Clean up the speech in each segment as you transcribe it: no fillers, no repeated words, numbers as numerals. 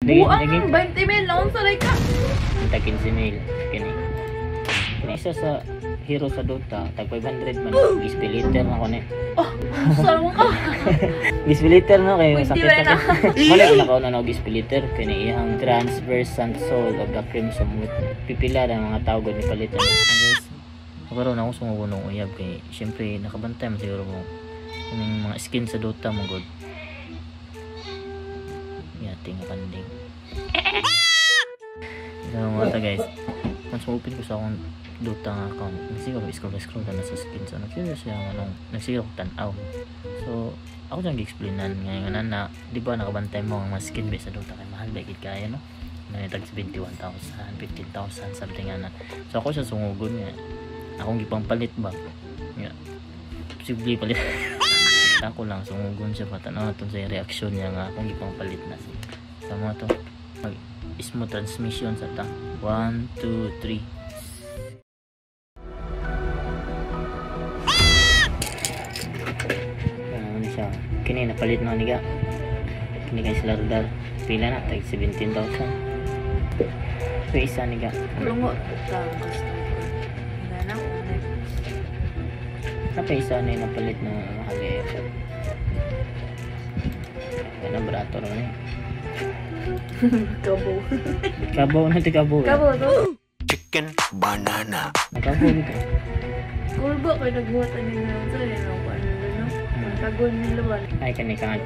Buang 20 mil naon sa like ka. Tag 15 mil kini. Kini isa sa hero sa Dota, tag 500 man. Gispiliter na ko ni. Oh, saan mo ka? Gispiliter na kay Pwede sakit ba na? Wala na ko na gispiliter kini iyang transversal soul of the crimson with pipila ang mga tawag ni palitan. Guys, karon ako sumugunong uyab kay syempre nakabantay man siguro mo yung mga skin sa Dota mo god. Yating panding. So mga ta guys, once open ko sa akong Dota nga account, nagsigaw scroll na sa skin. So nag-curious siya anong nagsigaw ko tanaw. So ako dyan gi-explainan ngayon na di ba nakabantay mo ang mga skin base sa Dota kay mahal ba gid kaya no? Tag 71,000, 15,000 something ana. So ako siya sungugon nga. Akong gipang palit ba? Yeah. Posible palit. Ako lang sungugon siya patanaw naton sa reaction niya nga akong gipang palit na siya. Sa mga to mag smooth transmission sa ta. 1 2 3. Kini napalit na niga. Kini kay sila rodar. Pila na tag 17,000. So isa niga. Lungo ta gusto. Ngana ko na. Apa isa ni napalit na mahal eh. Kana barato ra ni. Kabo Na ti kabo. Kabo to. Chicken banana. Kabo dito. Kulbo kay nagbuhatan ni na sa ano ko ano no. Tagon ni luwan. Ay kani kang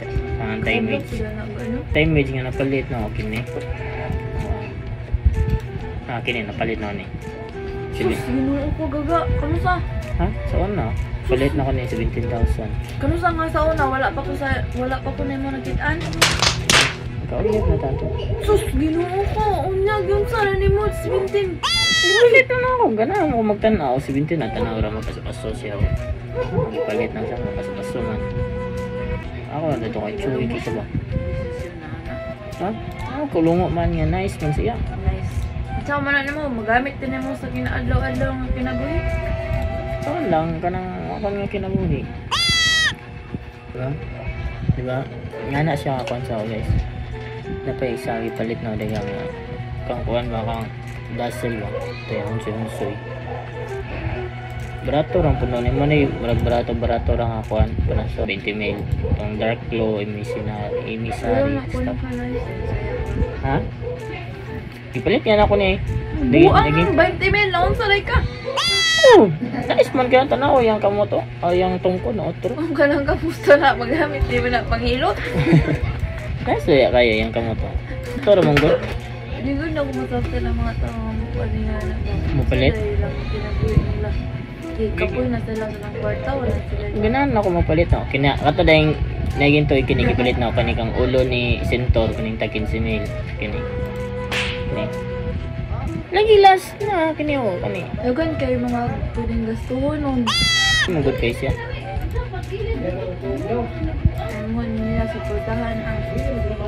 time Kulbo wage. sila na ano. Time wage nga napalit na okay ni. Kini napalit na ni. Sige. Sino ko gaga? Kamusta? Ha? Saan na? Palit na ko ni 17,000. Kamusta nga sa una wala pa ko na mo nakitaan. Ikaw ulit na tato. Sus, Ginoo ko. Unyag yung sana ni mo 17. Palit na ako. Ganahan ako magtanaw. 17 na tanaw ra magpaso siya. Palit na siya magpaso man. Ako na dito kay Chewy kita ba? Ha? Kulungo man nga. Nice man siya. Nice. At man na mo, magamit din mo sa kinaadlaw-adlaw nga kinabuhi. Ito lang. Kanang ako nga kinabuhi. Diba? Diba? Nga na siya kakonsa ko guys. Napay isa ipalit na dagang kang kuhan ba kang dazzle ba? Ito yung hunsoy. Barato rang puno ni mo na barato rang akuan puno sa 20 mil. Itong dark glow emisary stuff. Ha? Ipalit yan ako ni. Buang 20 mil naon sa like ka. Oh, nice man kaya tanaw yang kamo to. Yang tungkod na otro. Ang kanang kapusto na magamit di mo na panghilot. Kasi kaya yang kamo to. Ito ramong good. Hindi ko na kumasafta ng mga tao mo paninganan. Mapalit? Lang kinabuhi nila. Kapoy na sila ng kwarta wala sila. Ganahan ako mapalit no. Kina kato dayong naging to ikinigipalit na kani kang ulo ni Centaur kaning tag 15 mil kini. Lagi last na kini o kani. Dagan kay mga pwedeng gastuhon nun. Magod kay siya. Ano nila suportahan ang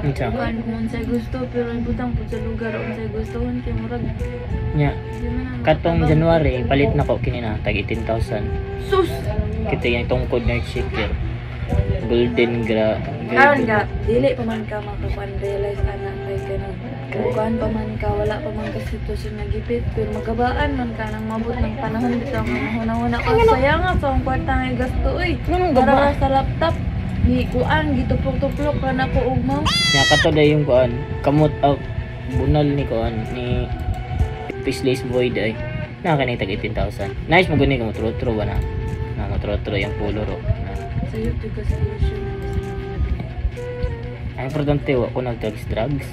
Unsa? buwan kung sa'y gusto pero ibutang po sa lugar kung sa'y gustuhon kay murag. Nya. Katong January palit na ko kini na tag 18,000. Sus! Kita yung tungkod na shaker. Golden Karon ka, dili pa man ka makapan-realize anak kay kanang kuan pa man ka, wala pa man ka sitwasyon na gipit pero magabaan man ka nang mabot ng panahon bitaw nga hunahuna ka sayang nga sa akong kwarta nga gasto oy. Para sa laptop ni kuan gitupok-tuplok ka na ko ugmaw. Nya kato day yung kuan kamot out bunal ni kuan ni Fishless Void ay na kanay tag 18,000. Nice mo gani ka mo ba na? Na mo yung pulo ro. Sa YouTube kasi station. Ang importante wa ko nag-drugs.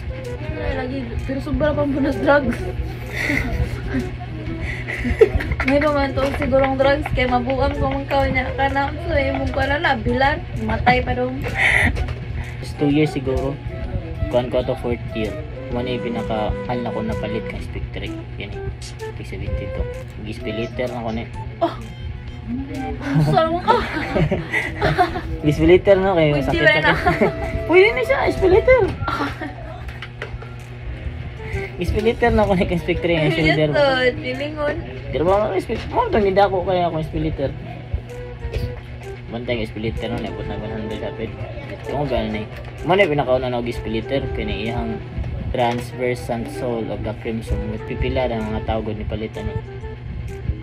Ay, lagi pero sobra pang bonus drugs. May pa man to sigurong drugs kay mabuang ko man kaw niya kana so imong ko na bilan matay pa dong. 2 years siguro. Kuan ko to 4th year. Mo ni pinaka-hal na ko napalit kang Spectre. Yan eh. 72. Gispiliter na ko ni. Oh. Saan mo ka? Gispiliter na kayo. Pwede na. Pwede na siya. Gispiliter. Gispiliter na ko ni kang Spectre. Ang shoulder. Ito, tilingon. Pero ba mga Spectre? Mo itong nida ko kaya akong Gispiliter. Bantay ng Gispiliter na. Napot na 100 sapit. Ito ko gano'n eh. Mo na pinakauna na ako Gispiliter. Kaya iyang transversant soul of the crimson with pipila ang mga tawag ni palitan ni.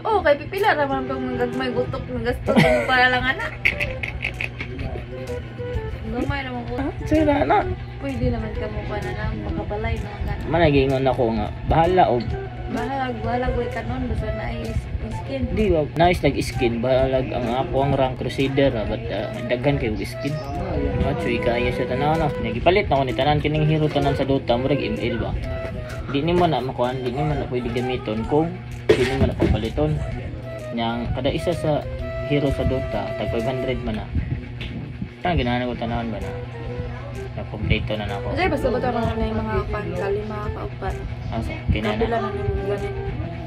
Oh, kay pipila naman pag magagmay gutok ng gasto mo para lang anak. Gamay naman ko. Sira na. Pwede naman ka mo pa na makabalay naman ka. Managingon ako nga bahala og Bahalag way kanon basta na skin. di ba nice like skin bahalag ang ako ang rank crusader but daghan kay og skin. Choy kaya sa tanaw na. Nagipalit na ko ni tanan kining hero tanan sa Dota murag ML ba. Di ni man na makuan, di ni man na pwede gamiton kung di ni man na papaliton. Yang kada isa sa hero sa Dota tag 500 man na. Tang ginahan ko tanawan ba na. Na-complete na nako. Kasi basta ba tayo na yung mga pangkalima kaupat. Asa Kabila kinana. na ng ganit.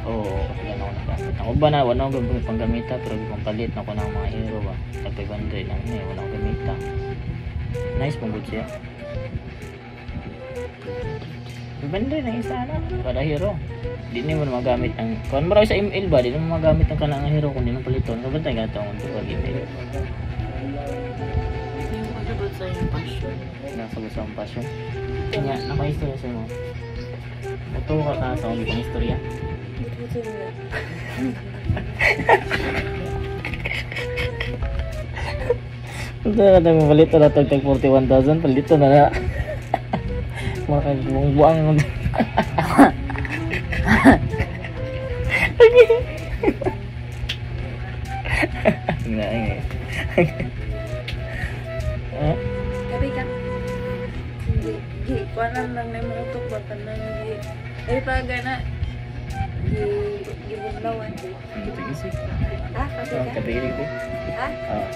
Oo, kasi yan ako nagamit. Ako ba na, wala akong gagawin panggamita, pero kung palit na ko ng mga hero ba, tag 500 lang niya, wala akong gamita. Nice mong good siya. 500 na isa na, kada hero. Di na mo na magamit ang, kung marami sa ML ba, di na mo magamit ang kanang hero kung di mo paliton. Kabantay ka ito ang pag ML. Yung pagkabot sa yung passion. Nasa ang passion. Kanya, naka-istorya sa mo. Ito ka sa akong ibang istorya. Ito na tayo palito na ito tag 41,000 palito na na mga buang-buang nga nga Tapi kan gi kuanan lang na mga utok ba kanang gi ay paga na gi bunlawan. gitu sih Ah, kasi ka? kapili ko Ah, ah